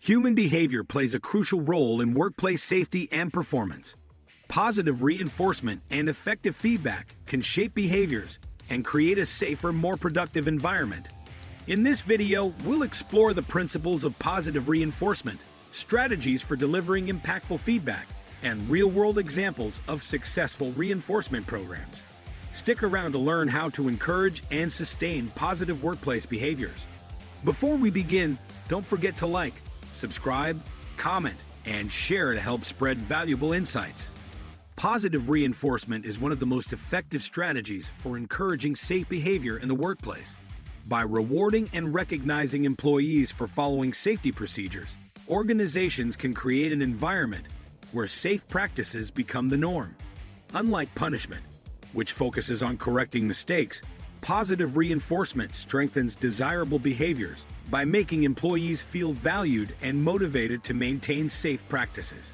Human behavior plays a crucial role in workplace safety and performance. Positive reinforcement and effective feedback can shape behaviors and create a safer, more productive environment. In this video, we'll explore the principles of positive reinforcement, strategies for delivering impactful feedback, and real-world examples of successful reinforcement programs. Stick around to learn how to encourage and sustain positive workplace behaviors. Before we begin, don't forget to like, subscribe, comment, and share to help spread valuable insights. Positive reinforcement is one of the most effective strategies for encouraging safe behavior in the workplace. By rewarding and recognizing employees for following safety procedures, organizations can create an environment where safe practices become the norm. Unlike punishment, which focuses on correcting mistakes, positive reinforcement strengthens desirable behaviors by making employees feel valued and motivated to maintain safe practices.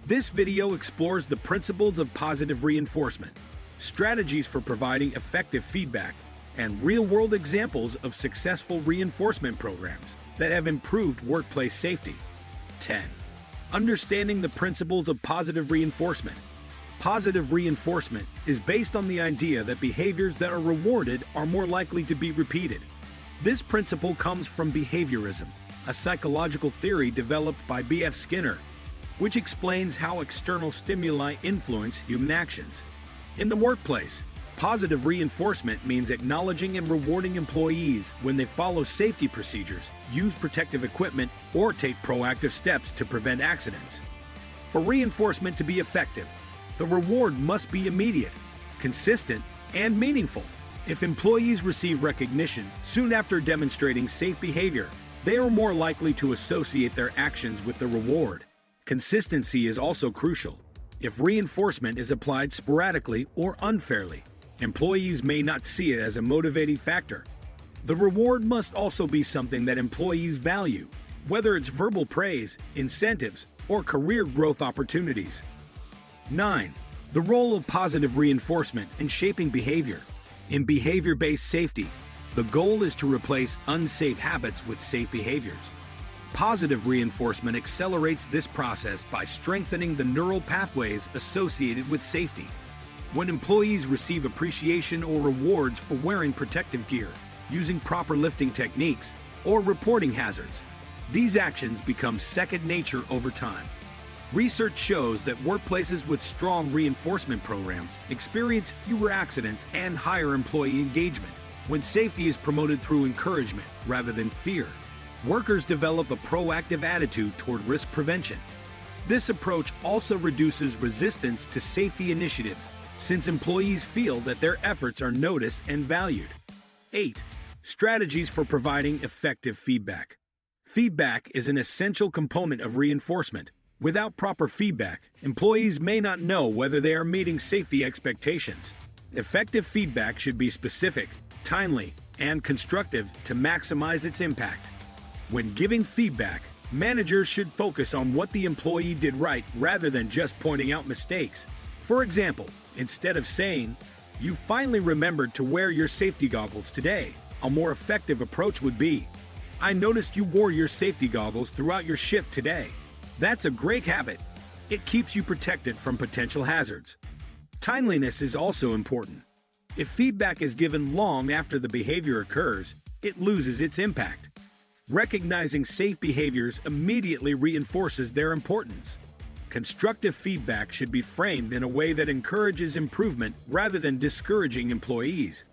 This video explores the principles of positive reinforcement, strategies for providing effective feedback, and real-world examples of successful reinforcement programs that have improved workplace safety. 10. Understanding the principles of positive reinforcement. Positive reinforcement is based on the idea that behaviors that are rewarded are more likely to be repeated. This principle comes from behaviorism, a psychological theory developed by B.F. Skinner, which explains how external stimuli influence human actions. In the workplace, positive reinforcement means acknowledging and rewarding employees when they follow safety procedures, use protective equipment, or take proactive steps to prevent accidents. For reinforcement to be effective, the reward must be immediate, consistent, and meaningful. If employees receive recognition soon after demonstrating safe behavior, they are more likely to associate their actions with the reward. Consistency is also crucial. If reinforcement is applied sporadically or unfairly, employees may not see it as a motivating factor. The reward must also be something that employees value, whether it's verbal praise, incentives, or career growth opportunities. 9. The role of positive reinforcement in shaping behavior. In behavior-based safety, the goal is to replace unsafe habits with safe behaviors. Positive reinforcement accelerates this process by strengthening the neural pathways associated with safety. When employees receive appreciation or rewards for wearing protective gear, using proper lifting techniques, or reporting hazards, these actions become second nature over time. Research shows that workplaces with strong reinforcement programs experience fewer accidents and higher employee engagement. When safety is promoted through encouragement rather than fear, workers develop a proactive attitude toward risk prevention. This approach also reduces resistance to safety initiatives, since employees feel that their efforts are noticed and valued. 8. Strategies for providing effective feedback. Feedback is an essential component of reinforcement. Without proper feedback, employees may not know whether they are meeting safety expectations. Effective feedback should be specific, timely, and constructive to maximize its impact. When giving feedback, managers should focus on what the employee did right rather than just pointing out mistakes. For example, instead of saying, "You finally remembered to wear your safety goggles today," a more effective approach would be, "I noticed you wore your safety goggles throughout your shift today. That's a great habit. It keeps you protected from potential hazards." Timeliness is also important. If feedback is given long after the behavior occurs, it loses its impact. Recognizing safe behaviors immediately reinforces their importance. Constructive feedback should be framed in a way that encourages improvement rather than discouraging employees.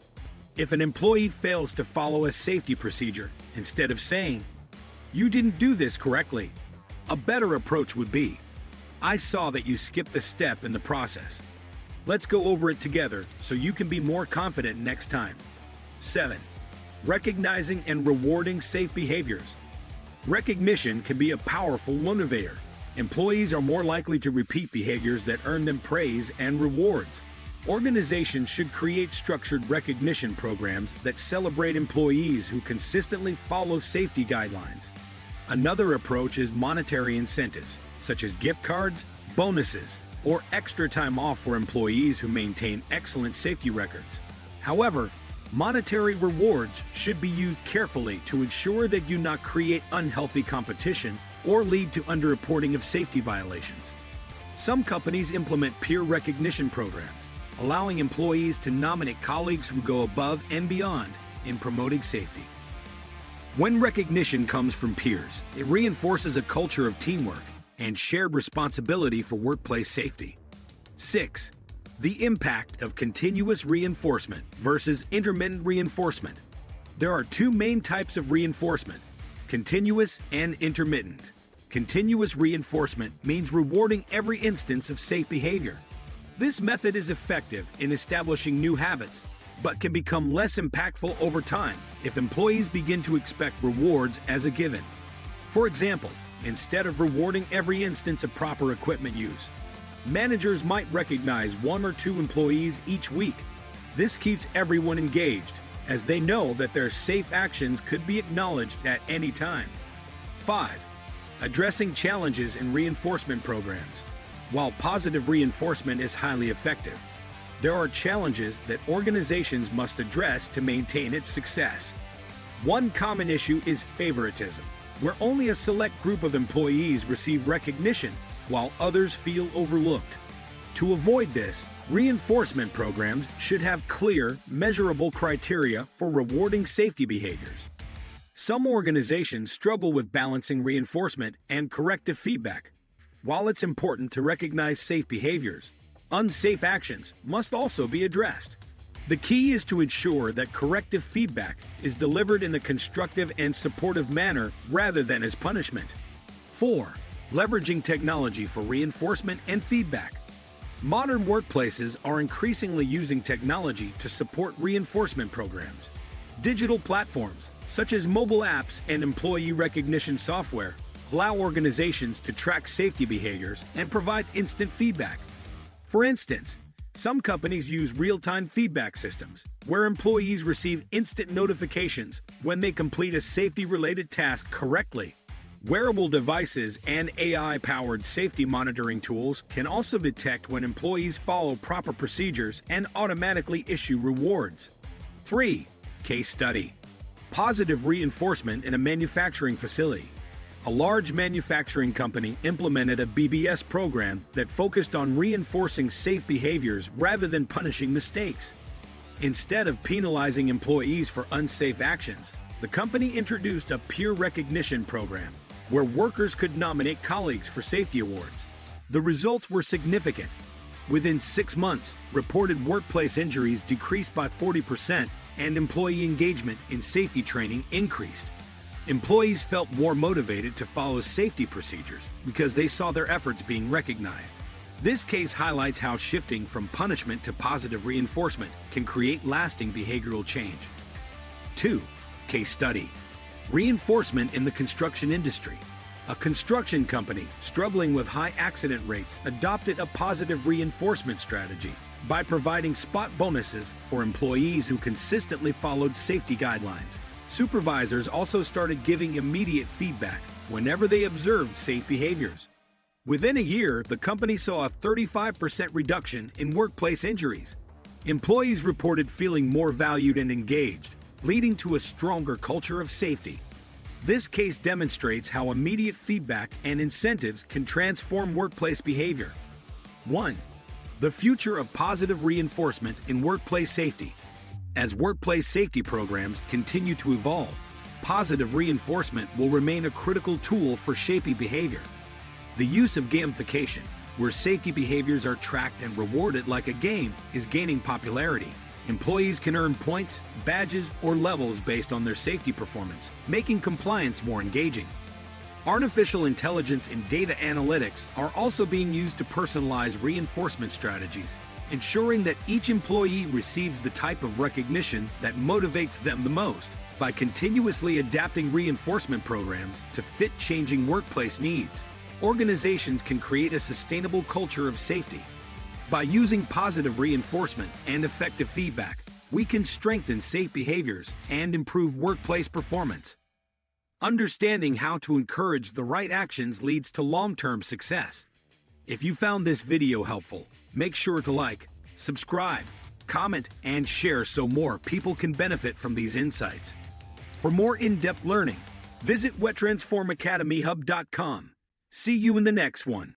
If an employee fails to follow a safety procedure, instead of saying, "You didn't do this correctly," a better approach would be, "I saw that you skipped the step in the process. Let's go over it together so you can be more confident next time." 7. Recognizing and rewarding safe behaviors. Recognition can be a powerful motivator. Employees are more likely to repeat behaviors that earn them praise and rewards. Organizations should create structured recognition programs that celebrate employees who consistently follow safety guidelines. Another approach is monetary incentives, such as gift cards, bonuses, or extra time off for employees who maintain excellent safety records. However, Monetary rewards should be used carefully to ensure that you not create unhealthy competition or lead to underreporting of safety violations. Some companies implement peer recognition programs, allowing employees to nominate colleagues who go above and beyond in promoting safety. When recognition comes from peers, it reinforces a culture of teamwork and shared responsibility for workplace safety. 6. The impact of continuous reinforcement versus intermittent reinforcement. There are two main types of reinforcement: continuous and intermittent. Continuous reinforcement means rewarding every instance of safe behavior. This method is effective in establishing new habits, but can become less impactful over time if employees begin to expect rewards as a given. For example, instead of rewarding every instance of proper equipment use, managers might recognize 1 or 2 employees each week. This keeps everyone engaged, as they know that their safe actions could be acknowledged at any time. 5. Addressing challenges in reinforcement programs. While positive reinforcement is highly effective, there are challenges that organizations must address to maintain its success. One common issue is favoritism, where only a select group of employees receive recognition while others feel overlooked. To avoid this, reinforcement programs should have clear, measurable criteria for rewarding safety behaviors. Some organizations struggle with balancing reinforcement and corrective feedback. While it's important to recognize safe behaviors, unsafe actions must also be addressed. The key is to ensure that corrective feedback is delivered in a constructive and supportive manner rather than as punishment. 4. Leveraging technology for reinforcement and feedback. Modern workplaces are increasingly using technology to support reinforcement programs. Digital platforms, such as mobile apps and employee recognition software, allow organizations to track safety behaviors and provide instant feedback. For instance, some companies use real-time feedback systems, where employees receive instant notifications when they complete a safety-related task correctly. Wearable devices and AI-powered safety monitoring tools can also detect when employees follow proper procedures and automatically issue rewards. 3. Case study. Positive reinforcement in a manufacturing facility. A large manufacturing company implemented a BBS program that focused on reinforcing safe behaviors rather than punishing mistakes. Instead of penalizing employees for unsafe actions, the company introduced a peer recognition program where workers could nominate colleagues for safety awards. The results were significant. Within 6 months, reported workplace injuries decreased by 40% and employee engagement in safety training increased. Employees felt more motivated to follow safety procedures because they saw their efforts being recognized. This case highlights how shifting from punishment to positive reinforcement can create lasting behavioral change. 2. Case study. Reinforcement in the construction industry. A construction company struggling with high accident rates adopted a positive reinforcement strategy by providing spot bonuses for employees who consistently followed safety guidelines. Supervisors also started giving immediate feedback whenever they observed safe behaviors. Within a year, the company saw a 35% reduction in workplace injuries. Employees reported feeling more valued and engaged, leading to a stronger culture of safety. This case demonstrates how immediate feedback and incentives can transform workplace behavior. 1. The future of positive reinforcement in workplace safety. As workplace safety programs continue to evolve, positive reinforcement will remain a critical tool for shaping behavior. The use of gamification, where safety behaviors are tracked and rewarded like a game, is gaining popularity. Employees can earn points, badges, or levels based on their safety performance, making compliance more engaging. Artificial intelligence and data analytics are also being used to personalize reinforcement strategies, ensuring that each employee receives the type of recognition that motivates them the most. By continuously adapting reinforcement programs to fit changing workplace needs, organizations can create a sustainable culture of safety. By using positive reinforcement and effective feedback, we can strengthen safe behaviors and improve workplace performance. Understanding how to encourage the right actions leads to long-term success. If you found this video helpful, make sure to like, subscribe, comment, and share so more people can benefit from these insights. For more in-depth learning, visit Transform AcademyHub.com. See you in the next one.